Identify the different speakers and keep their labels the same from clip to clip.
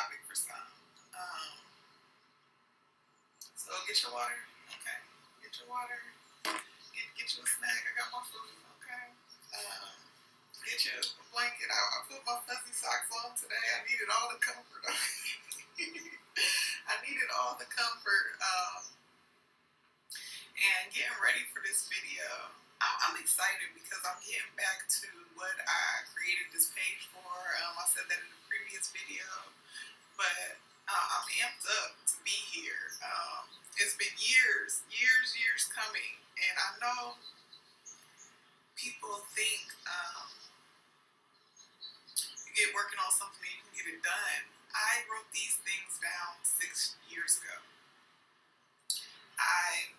Speaker 1: topic for some. Um, so get your water. Okay. Get your water. Get you a snack. I got my food. Okay. Um, get you a blanket. I put my fuzzy socks on today. I needed all the comfort. I needed all the comfort. And getting ready for this video, I'm excited because I'm getting back to what I created this page for. I said that in the previous video, but I'm amped up to be here. It's been years coming, and I know people think you get working on something and you can get it done. I wrote these things down 6 years ago. I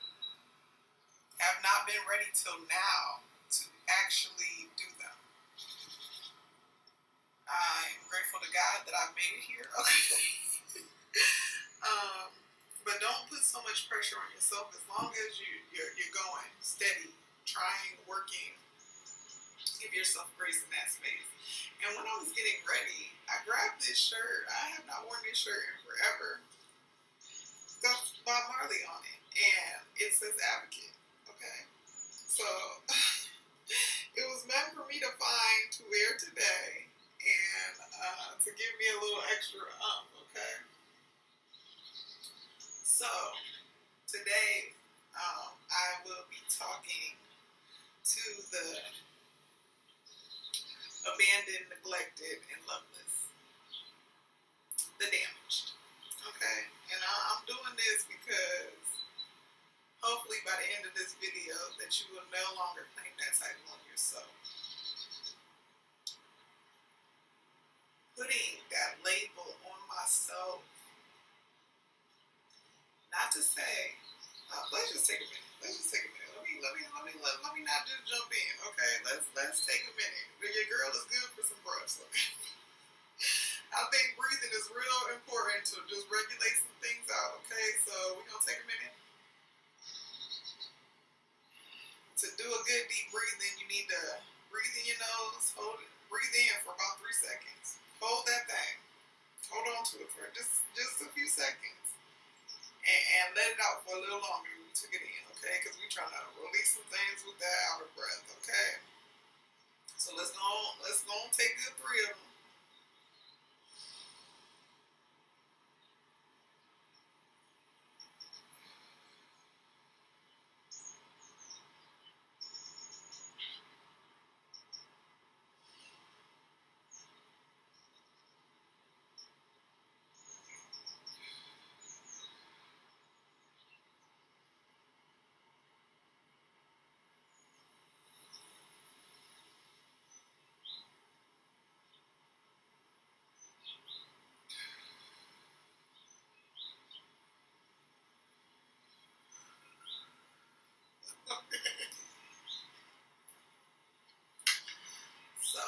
Speaker 1: have not been ready till now to actually do them. I'm grateful to God that I've made it here. Okay. But don't put so much pressure on yourself. As long as you're going steady, trying, working, give yourself grace in that space. And when I was getting ready, I grabbed this shirt. I have not worn this shirt in forever. It's got Bob Marley on it, and it says advocate. Okay, so it was meant for me to find to wear today, and to give me a little extra okay. So today I will be talking to the abandoned, neglected, and loveless, the damaged. Okay, and I'm doing this because hopefully by the end of this video that you will no longer claim that title on yourself. Putting that label on myself, not to say, let's just take a minute. Let me not just jump in. Okay, let's take a minute. Your girl is good for some breaths. Okay. I think breathing is real important to just regulate some things out. Okay, so we're gonna take a minute. To do a good deep breathing, you need to breathe in your nose, hold it, breathe in for about 3 seconds. Hold that thing. Hold on to it for just a few seconds. And let it out for a little longer than we took it in, okay? Because we're trying to release some things with that outer breath, okay? So let's go on take good 3 of them. So,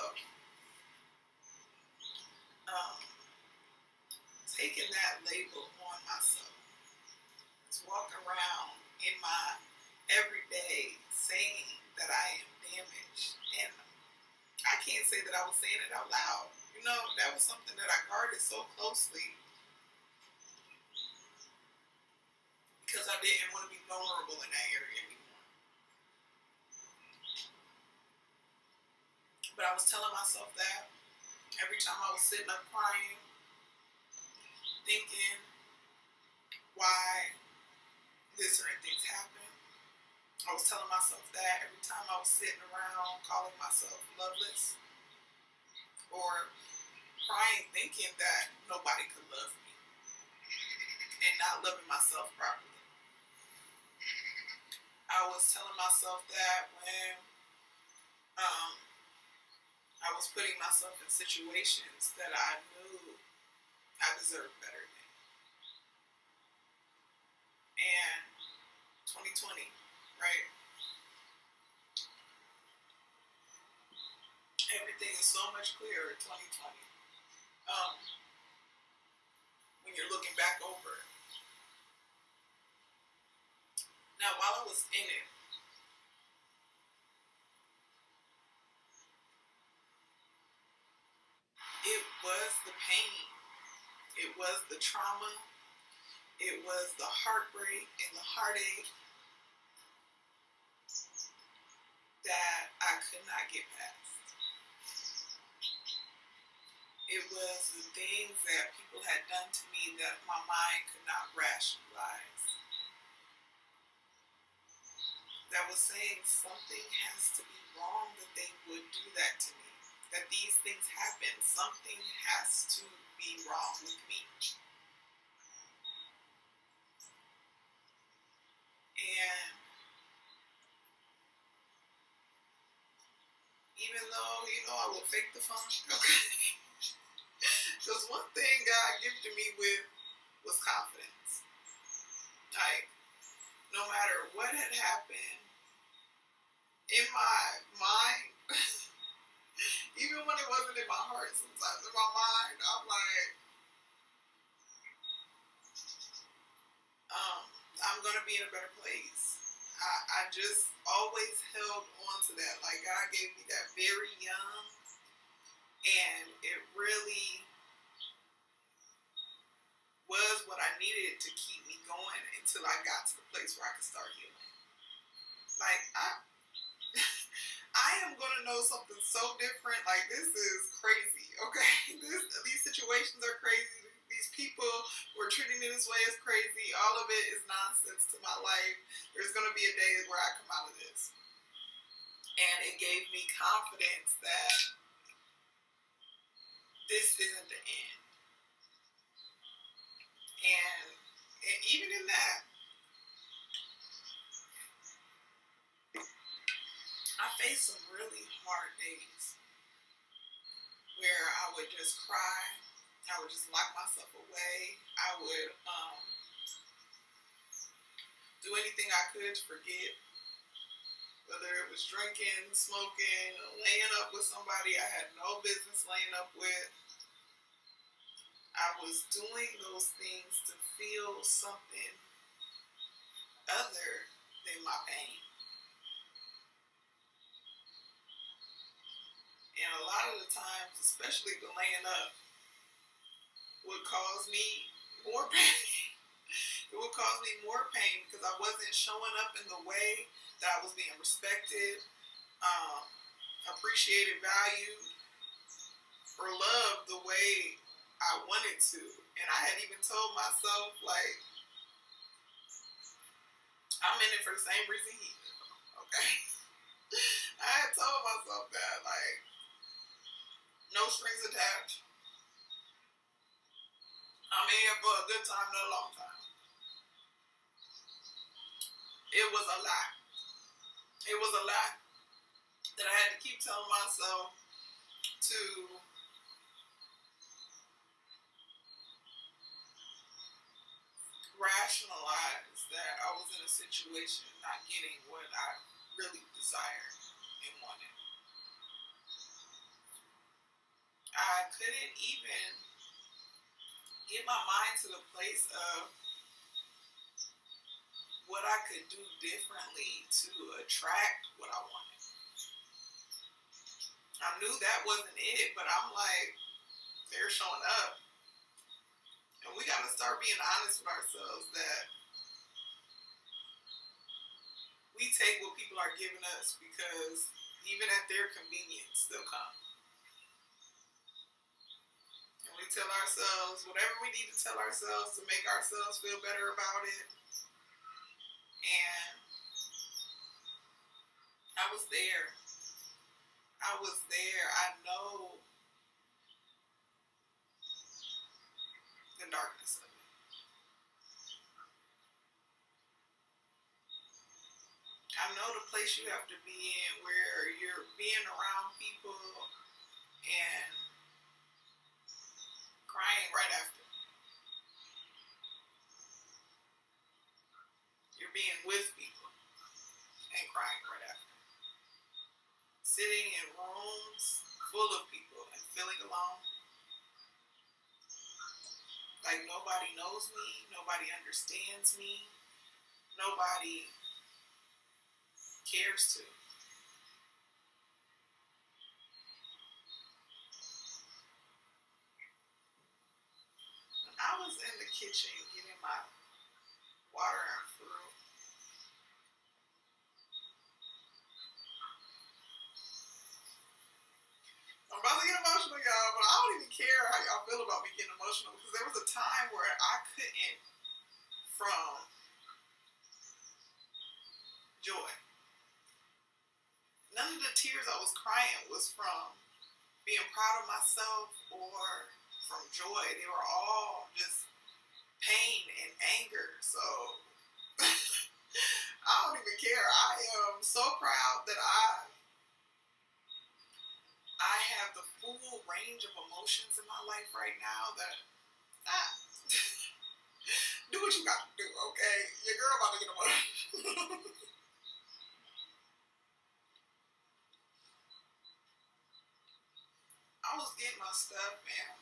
Speaker 1: taking that label on myself, is walking around in my everyday saying that I am damaged. And I can't say that I was saying it out loud. You know, that was something that I guarded so closely because I didn't want to be vulnerable in that area anymore. But I was telling myself that every time I was sitting up crying, thinking why did certain things happen. I was telling myself that every time I was sitting around calling myself loveless or crying thinking that nobody could love me and not loving myself properly. I was telling myself that when I was putting myself in situations that I knew I deserved better than. And 2020, right? Everything is so much clearer in 2020. When you're looking back over it. Now, while I was in it, it was the pain. It was the trauma, it was the heartbreak and the heartache that I could not get past. It was the things that people had done to me that my mind could not rationalize. That was saying something has to be wrong that they would do that to me. That these things happen. Something has to be wrong with me. And even though, I will fake the funk, okay? Because one thing God gifted me with was confidence. Like, no matter what had happened, in my mind, even when it wasn't in my heart, sometimes in my mind, I'm like, I'm going to be in a better place. I just always held on to that. Like, God gave me that very young, and it really was what I needed to keep me going until I got to the place where I could start healing. Like, I am going to know something so different. Like, this is crazy, okay? These situations are crazy. These people who are treating me this way is crazy. All of it is nonsense to my life. There's going to be a day where I come out of this. And it gave me confidence that this isn't the end. And even in that, I faced some really hard days where I would just cry. I would just lock myself away. I would do anything I could to forget. Whether it was drinking, smoking, laying up with somebody I had no business laying up with. I was doing those things to feel something other than my pain. And a lot of the times, especially the laying up, would cause me more pain. It would cause me more pain because I wasn't showing up in the way that I was being respected, appreciated, valued, or loved the way I wanted to. And I had even told myself, like, I'm in it for the same reason he is, okay? I had told myself that, like, no strings attached. I'm in here for a good time, not a long time. It was a lie. It was a lie that I had to keep telling myself to rationalize that I was in a situation not getting what I really desired and wanted. I couldn't even get my mind to the place of what I could do differently to attract what I wanted. I knew that wasn't it, but I'm like, they're showing up. And we got to start being honest with ourselves that we take what people are giving us because even at their convenience, they'll come. And we tell ourselves whatever we need to tell ourselves to make ourselves feel better about it. And I was there. I was there. I know the darkness of it. I know the place you have to be in where you're being around people and crying right after. You're being with people and crying right after. Sitting in rooms full of people and feeling alone. Like nobody knows me, nobody understands me, nobody cares to. kitchen getting my water and fruit. I'm about to get emotional, y'all, but I don't even care how y'all feel about me getting emotional because there was a time where I couldn't, from joy. None of the tears I was crying was from being proud of myself or from joy. They were all just pain and anger. So I don't even care. I am so proud that I have the full range of emotions in my life right now that do what you got to do, okay? Your girl about to get emotional. I was getting my stuff, man.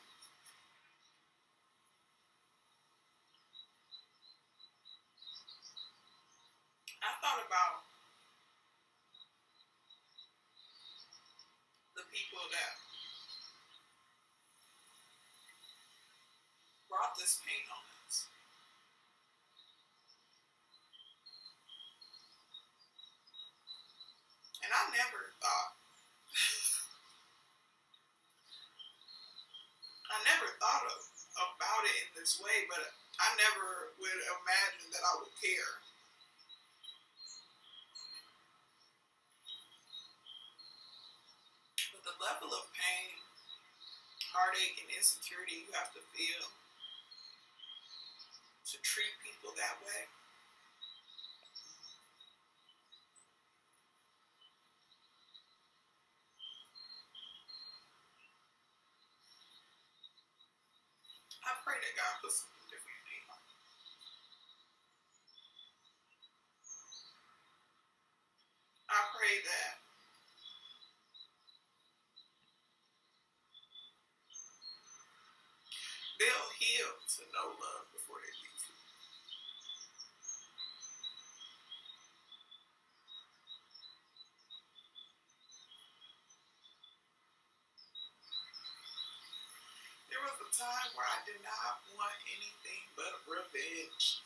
Speaker 1: I thought about the people that brought this pain on us. And I never thought about it in this way, but I never would imagine that I would care. But the level of pain, heartache, and insecurity you have to feel to treat people that way. I pray that God puts something different in me. I pray that they'll heal to know love before they leave you. There was a time where I did not want anything but revenge.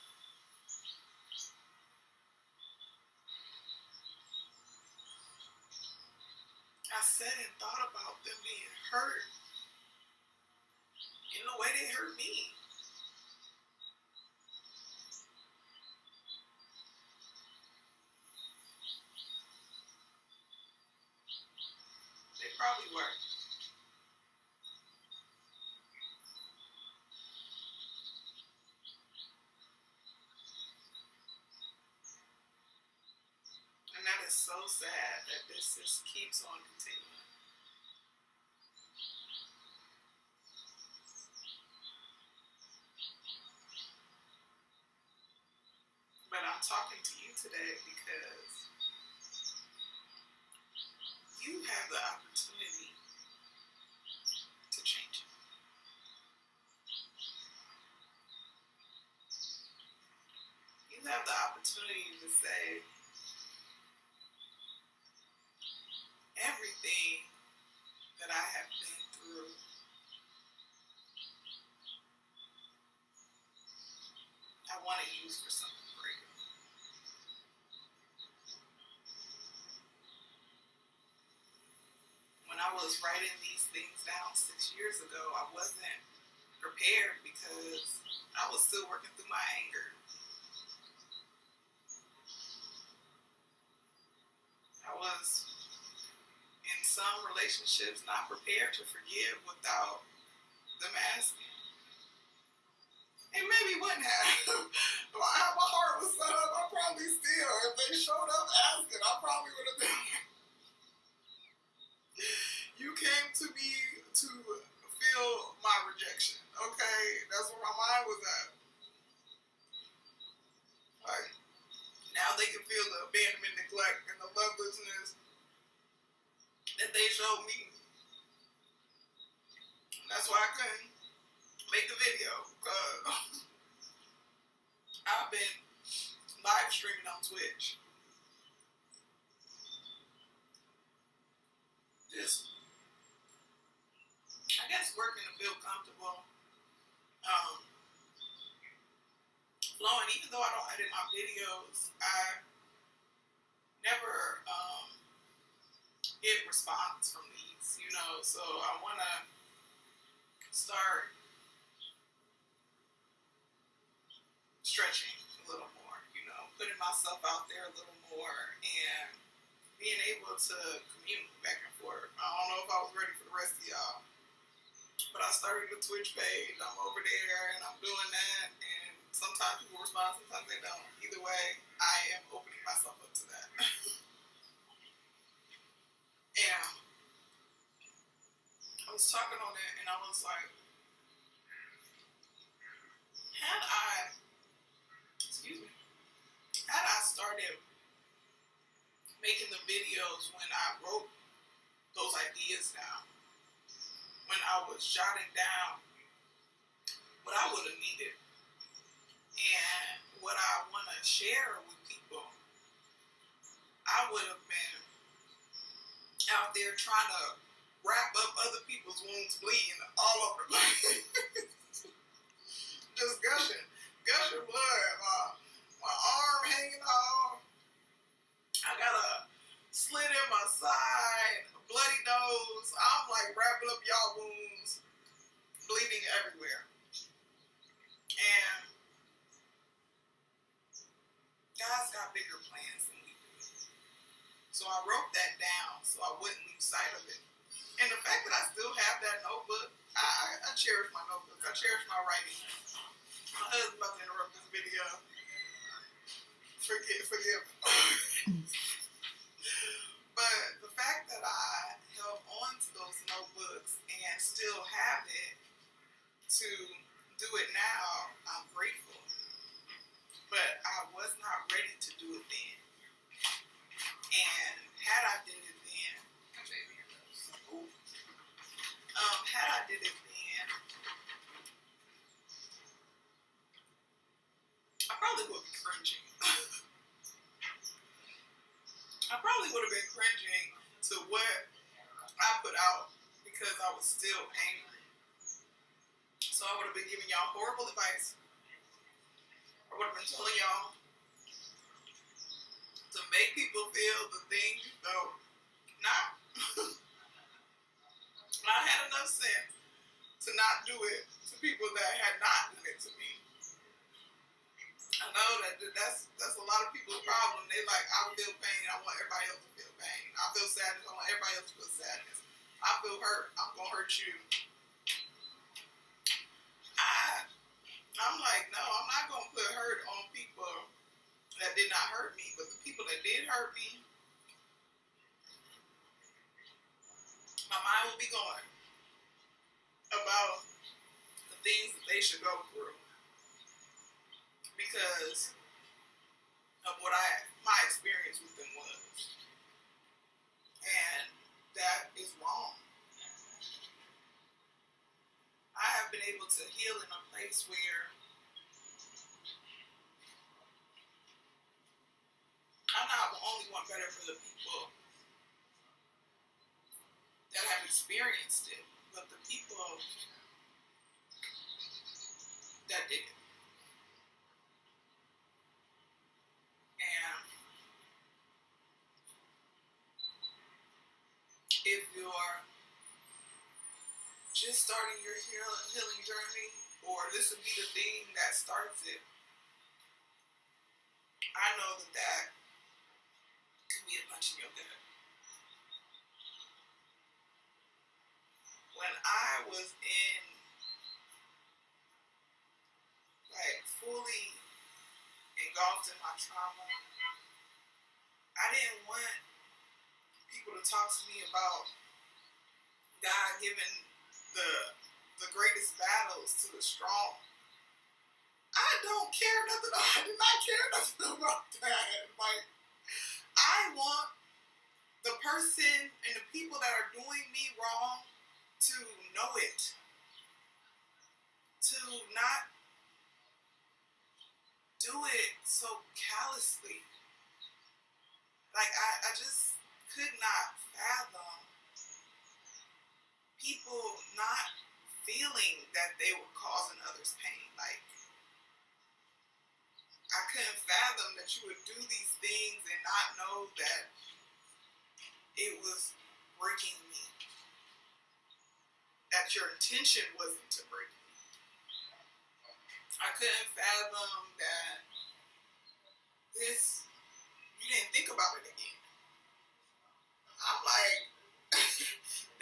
Speaker 1: I sat and thought about them being hurt in the way they hurt me. They probably were. And that is so sad that this just keeps on continuing. But I'm talking to you today because you have the opportunity to change it. You have the opportunity to say everything that I have been through, I want to use for something greater. When I was writing these things down 6 years ago, I wasn't prepared because I was still working through my anger. I was in some relationships not prepared to forgive without them asking. And maybe wouldn't have. My heart was set up. I probably still, if they showed up asking, I probably would have been. You came to me to feel my rejection, okay? That's where my mind was at. Like, now they can feel the abandonment, neglect, and the lovelessness that they showed me. And that's why I couldn't make the video, because I've been live streaming on Twitch. Just, I guess, working to feel comfortable. flowing. Even though I don't edit my videos, I never get response from these, you know. So I want to start stretching a little more, you know, putting myself out there a little more and being able to commute back and forth. I don't know if I was ready for the rest of y'all, but I started the Twitch page. I'm over there and I'm doing that, and sometimes people respond, sometimes they don't. Either way, I am opening myself up to that. And I was talking on it and I was like, had I started making the videos when I wrote those ideas down, when I was jotting down what I would have needed and what I want to share with people, I would have been out there trying to wrap up other people's wounds bleeding all over the place. Just gushing blood. My arm hanging off. I got a slit in my side, a bloody nose. I'm like wrapping up y'all wounds, bleeding everywhere. And God's got bigger plans than we do. So I wrote that down so I wouldn't lose sight of it. And the fact that I still have that notebook, I cherish my notebooks. I cherish my writing. My husband's about to interrupt this video. Forgive. But the fact that I held on to those notebooks and still have it to do it now, I'm grateful. But I was not ready to do it then. And had I did it then, I probably would be cringing. I probably would have been cringing to what I put out because I was still angry. So I would have been giving y'all horrible advice. I would have been telling y'all to make people feel the things you felt. Not. I had enough sense to not do it to people that had not done it to me. I know that's a lot of people's problem. They like, I feel pain, I want everybody else to feel pain. I feel sadness, I want everybody else to feel sadness. I feel hurt, I'm gonna hurt you. I'm like, no, I'm not gonna put hurt on people that did not hurt me, but the people that did hurt me, my mind will be going about the things that they should go through because of what my experience with them was. And that is wrong. I have been able to heal in a place where I not only want better for the people that have experienced it, but the people that didn't. And if you're just starting your healing journey, or this would be the thing that starts it, I know that could be a punch in your gut. When I was in, like, fully engulfed in my trauma, I didn't want people to talk to me about God giving the greatest battles to the strong. I don't care nothing. I do not care nothing about that. Like, I want the person and the people that are doing me wrong to know it. To not do it so callously. Like, I just could not fathom people not feeling that they were causing others pain. Like, that you would do these things and not know that it was breaking me. That your intention wasn't to break me. I couldn't fathom that this, you didn't think about it again. I'm like,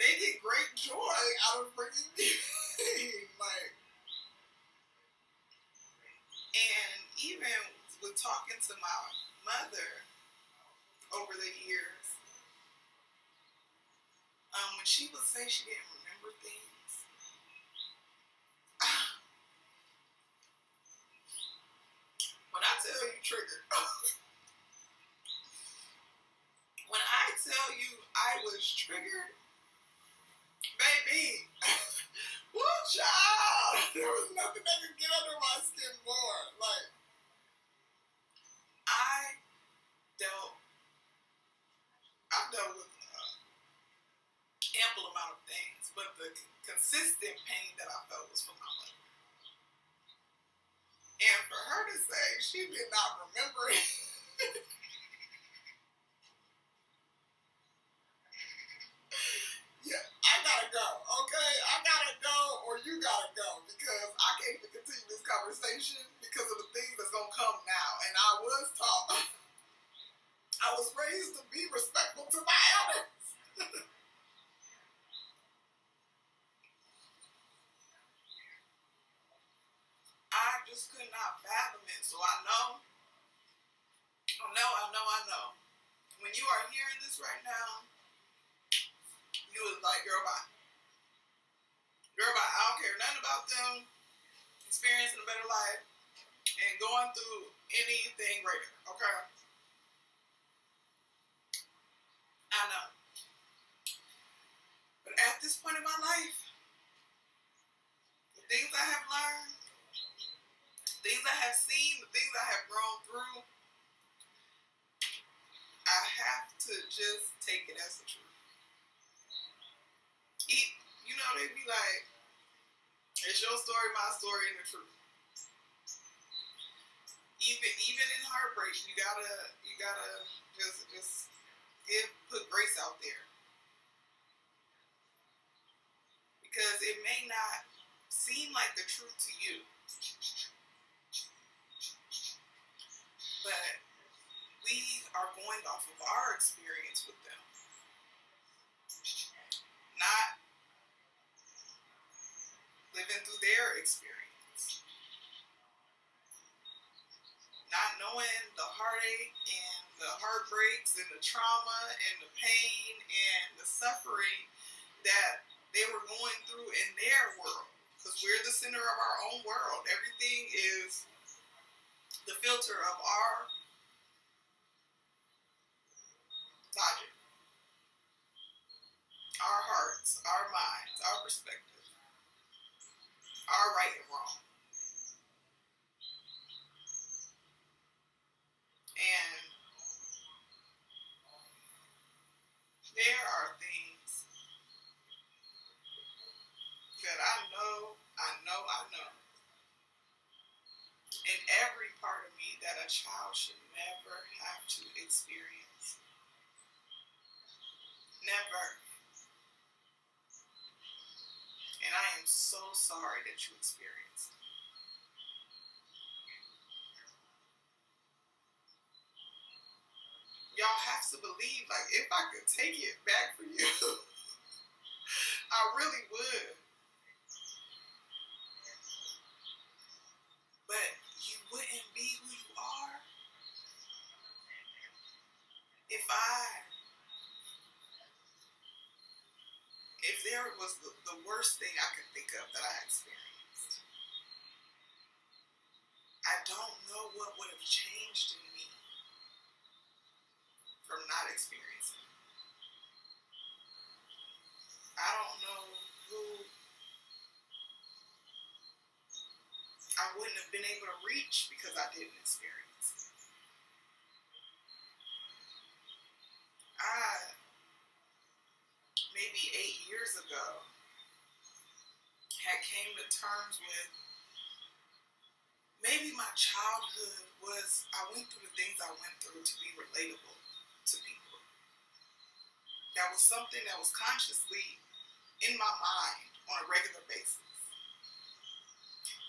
Speaker 1: they get great joy out of bringing me like, and even with talking to my mother over the years, when she would say she didn't remember things, when I tell you triggered, when I tell you I was triggered, baby, woo child, there was nothing that could get under my skin more. Like, I've dealt with ample amount of things, but the consistent pain that I felt was from my mother. And for her to say she did not remember it, yeah, I gotta go, okay? I gotta go, or you gotta go, because I can't even continue this conversation because of the things that's gonna come now. And I was taught, I was raised to be respectful to my elders. I just could not fathom it. So I know. When you are hearing this right now, you was like, girl, bye. Girl, bye. I don't care nothing about them experiencing a better life and going through anything greater, okay? I know. But at this point in my life, the things I have learned, the things I have seen, the things I have grown through, I have to just take it as the truth. You know, they be like, it's your story, my story, and the truth. Even in heartbreak, you gotta just put grace out there. Because it may not seem like the truth to you. But we are going off of our experience with them. Not living through their experience. Not knowing the heartache and the heartbreaks and the trauma and the pain and the suffering that they were going through in their world. Because we're the center of our own world. Everything is the filter of our logic, our hearts, our minds, our perspective, our right and wrong. And there are things that I know in every part of me that a child should never have to experience. Never. And I am so sorry that you experienced it. Y'all have to believe, like, if I could take it back for you, I really would. But you wouldn't be who you are if there was the worst thing I could think of that I experienced. I don't know what would have changed in me from not experiencing. I don't know who I wouldn't have been able to reach because I didn't experience it. I, maybe 8 years ago, had came to terms with, maybe my childhood was, I went through the things I went through to be relatable to people. That was something that was consciously in my mind on a regular basis.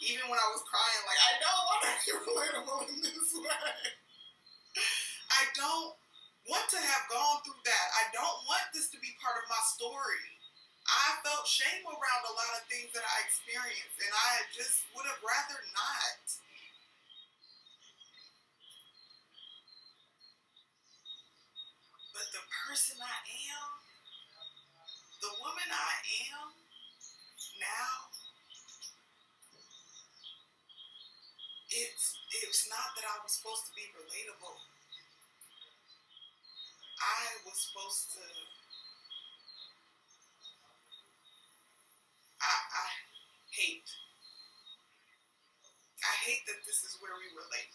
Speaker 1: Even when I was crying, like, I don't want to be relatable in this way. I don't want to have gone through that. I don't want this to be part of my story. I felt shame around a lot of things that I experienced, and I just would have rather not. But the person I am, the woman I am now, it's not that I was supposed to be relatable. I was supposed to, I hate. I hate that this is where we relate.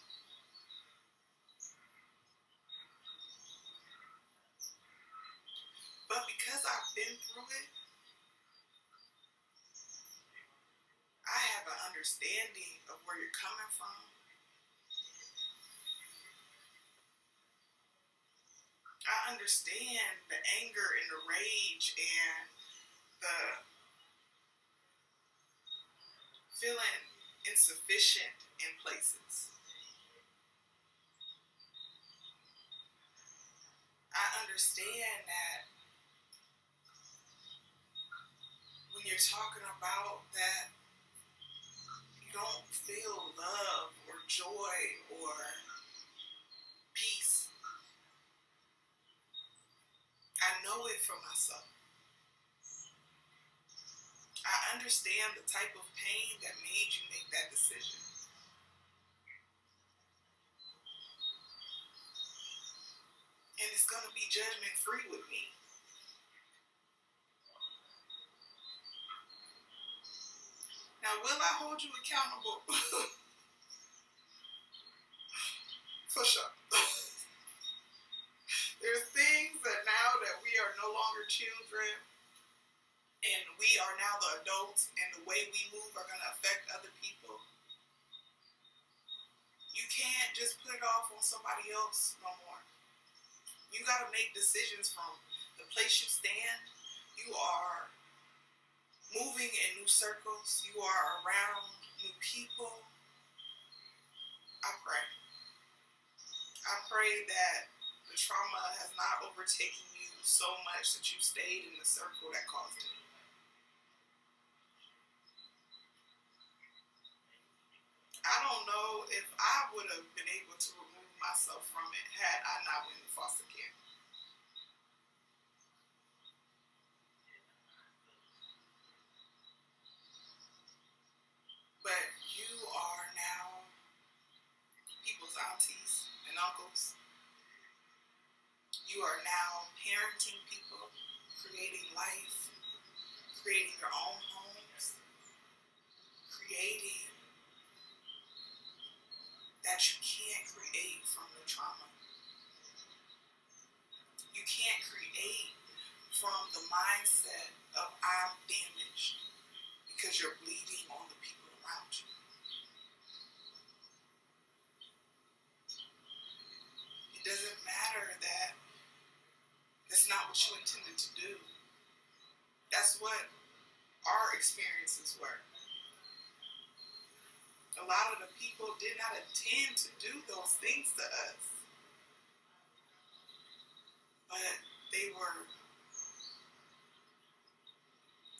Speaker 1: But because I've been through it, I have an understanding of where you're coming from. I understand the anger and the rage and the feeling insufficient in places. I understand that when you're talking about that you don't feel love or joy or peace, I know it for myself. I understand the type of pain that made you make that decision. And it's going to be judgment free with me. Now, will I hold you accountable? For sure. There's things that now that we are no longer children and we are now the adults and the way we move are going to affect other people. You can't just put it off on somebody else no more. You got to make decisions from the place you stand. You are moving in new circles. You are around new people. I pray. I pray that the trauma has not overtaken you so much that you stayed in the circle that caused it. I don't know if I would have been able to remove myself from it had I not went to foster care. But you are now people's aunties and uncles. You are now parenting people, creating life, creating your own homes, creating that you can't create from the trauma. You can't create from the mindset of I'm damaged because you're bleeding on the people around you. It doesn't matter that that's not what you intended to do. That's what our experiences were. A lot of the people did not intend to do those things to us. But they were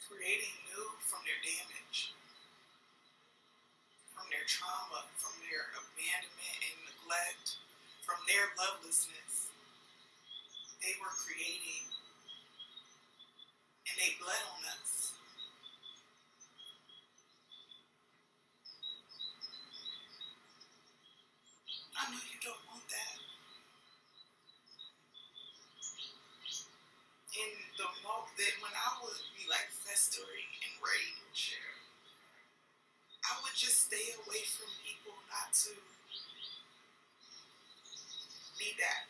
Speaker 1: creating new from their damage, from their trauma, from their abandonment and neglect, from their lovelessness. They were creating, and they bled on us. I know you don't want that. In the moment that when I would be like festering in rage, I would just stay away from people not to be that.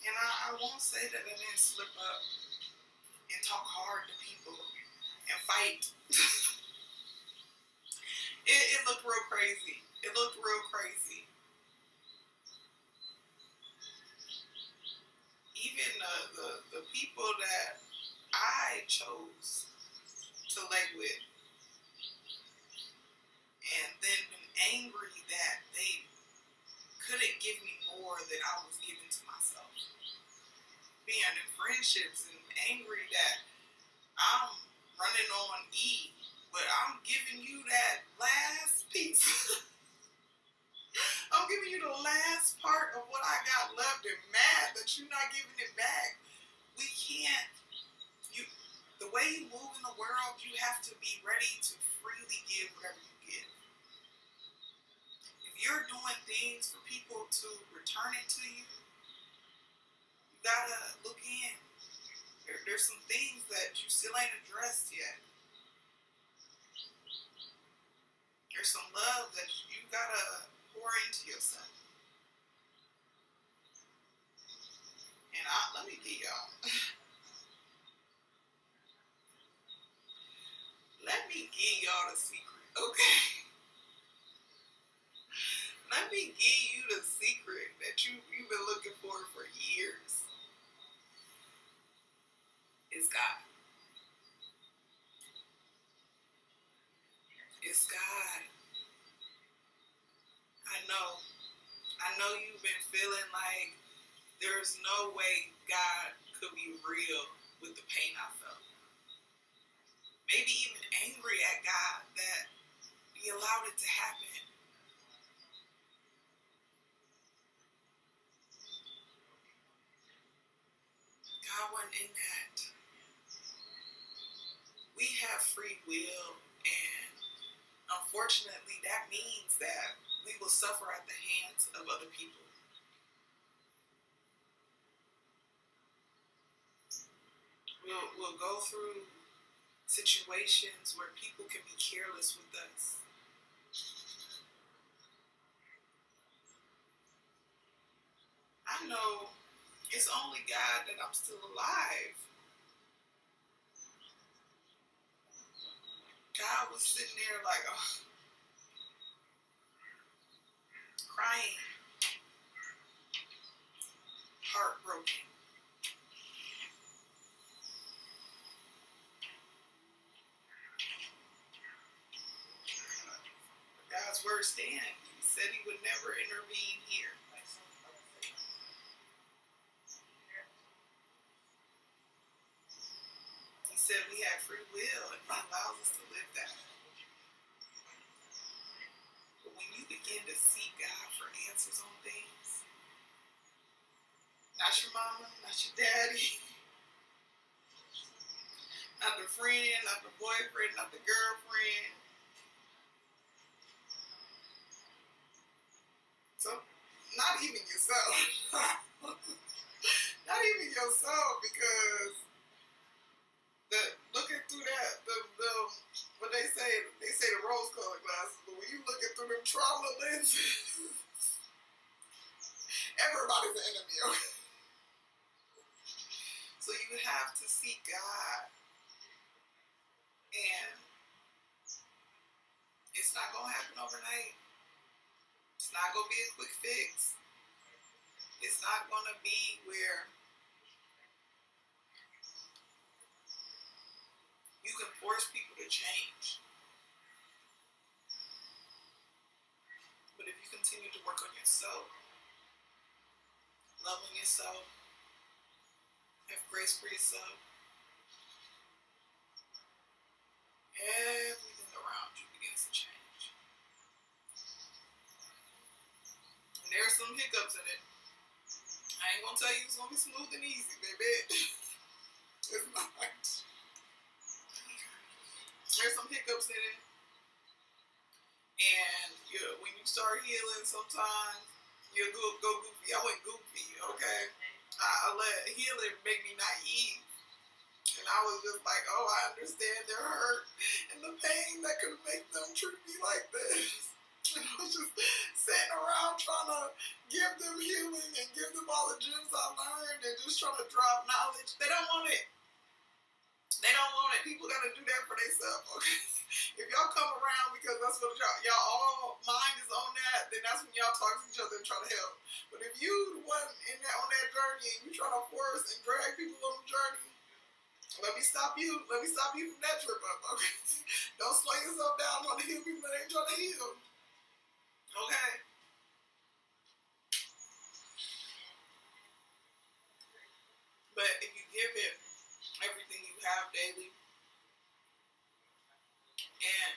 Speaker 1: And I won't say that I didn't slip up and talk hard to people. fight. It looked real crazy. It looked real crazy. Even the people that I chose to lay with, and then been angry that they couldn't give me more than I was giving to myself. Being in friendships and angry that I'm running on E, but I'm giving you that last piece. I'm giving you the last part of what I got left, and mad that you're not giving it back. We can't. The way you move in the world, you have to be ready to freely give whatever you give. If you're doing things for people to return it to you, you gotta look in. There's some things that you still ain't addressed yet. There's some love that you gotta pour into yourself. And let me get y'all. Let me give y'all the secret, okay? Let me give you the secret that you've been looking for years. It's God. It's God. I know you've been feeling like there's no way God could be real with the pain I felt. Maybe even angry at God that He allowed it to happen. God wasn't in that. We have free will, and unfortunately that means that we will suffer at the hands of other people. We'll go through situations where people can be careless with us. I know it's only God that I'm still alive. God was sitting there like, crying, heartbroken. God's word stand. He said He would never intervene here. He said we have free will, and He allows us to live that. But when you begin to seek God for answers on things, not your mama, not your daddy, not the friend, not the boyfriend, not the girlfriend. So, not even yourself. Not even yourself, because looking through that, what they say the rose-colored glasses, but when you looking through them trauma lenses, everybody's an enemy. So you have to seek God, and it's not going to happen overnight. It's not going to be a quick fix. It's not going to be where you can force people to change. But if you continue to work on yourself, love on yourself, have grace for yourself, everything around you begins to change. And there are some hiccups in it. I ain't gonna tell you it's gonna be smooth and easy, baby. It's not. There's some hiccups in it. And when you start healing, sometimes you'll go goofy. I went goofy, okay? I let healing make me naive. And I was just like, oh, I understand their hurt and the pain that could make them treat me like this. And I was just sitting around trying to give them healing and give them all the gems I learned and just trying to drop knowledge. They don't want it. They don't want it. people gotta do that for themselves, okay? If y'all come around because that's what y'all all mind is on that, then that's when y'all talk to each other and try to help. But if you the one on that journey and you try to force and drag people on the journey, let me stop you. Let me stop you from that trip up, okay? Don't slow yourself down on the hill people that ain't trying to heal. Okay? But if you give it everything you have daily and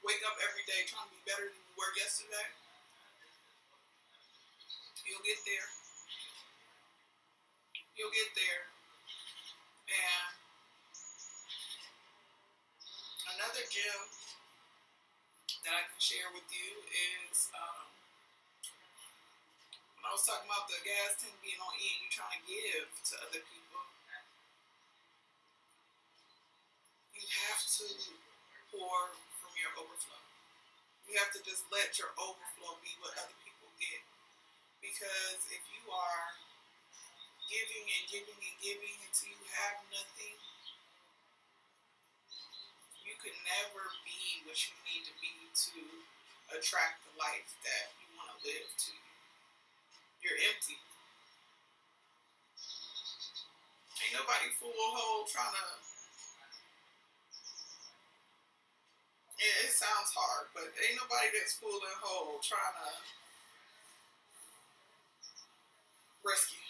Speaker 1: wake up every day trying to be better than you were yesterday, you'll get there. You'll get there. And another gem that I can share with you is when I was talking about the gas tank being on E and you trying to give to other people, you have to pour from your overflow. You have to just let your overflow be what other people get. Because if you are giving and giving and giving until you have nothing, you can never be what you need to be to attract the life that you want to live to you. You're empty. Ain't nobody full of hole trying to. It sounds hard, but ain't nobody that's full and whole trying to rescue.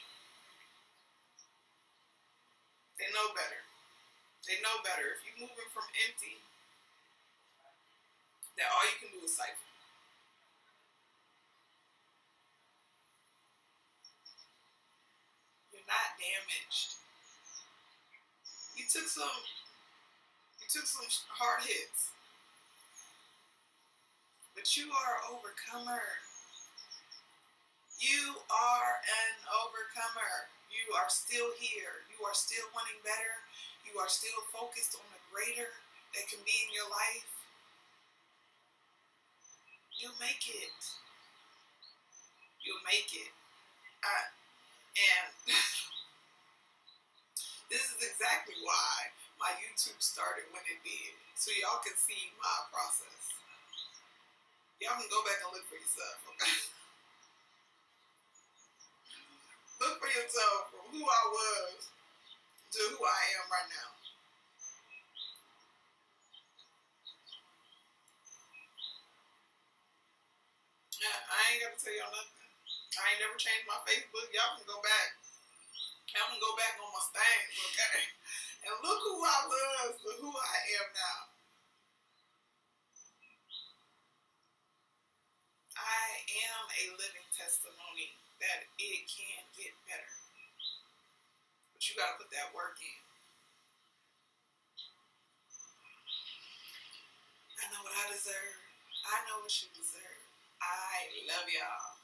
Speaker 1: They know better. They know better. If you're moving from empty, then all you can do is siphon. You're not damaged. You took some hard hits. But you are an overcomer. You are an overcomer. You are still here. You are still wanting better. You are still focused on the greater that can be in your life. You'll make it. You'll make it. And this is exactly why my YouTube started when it did. So y'all can see my process. Y'all can go back and look for yourself, okay? Look for yourself from who I was to who I am right now. Yeah, I ain't got to tell y'all nothing. I ain't never changed my Facebook. Y'all can go back. Y'all can go back on my things, okay? And look who I was to who I am now. I am a living testimony that it can get better. But you got to put that work in. I know what I deserve. I know what you deserve. I love y'all.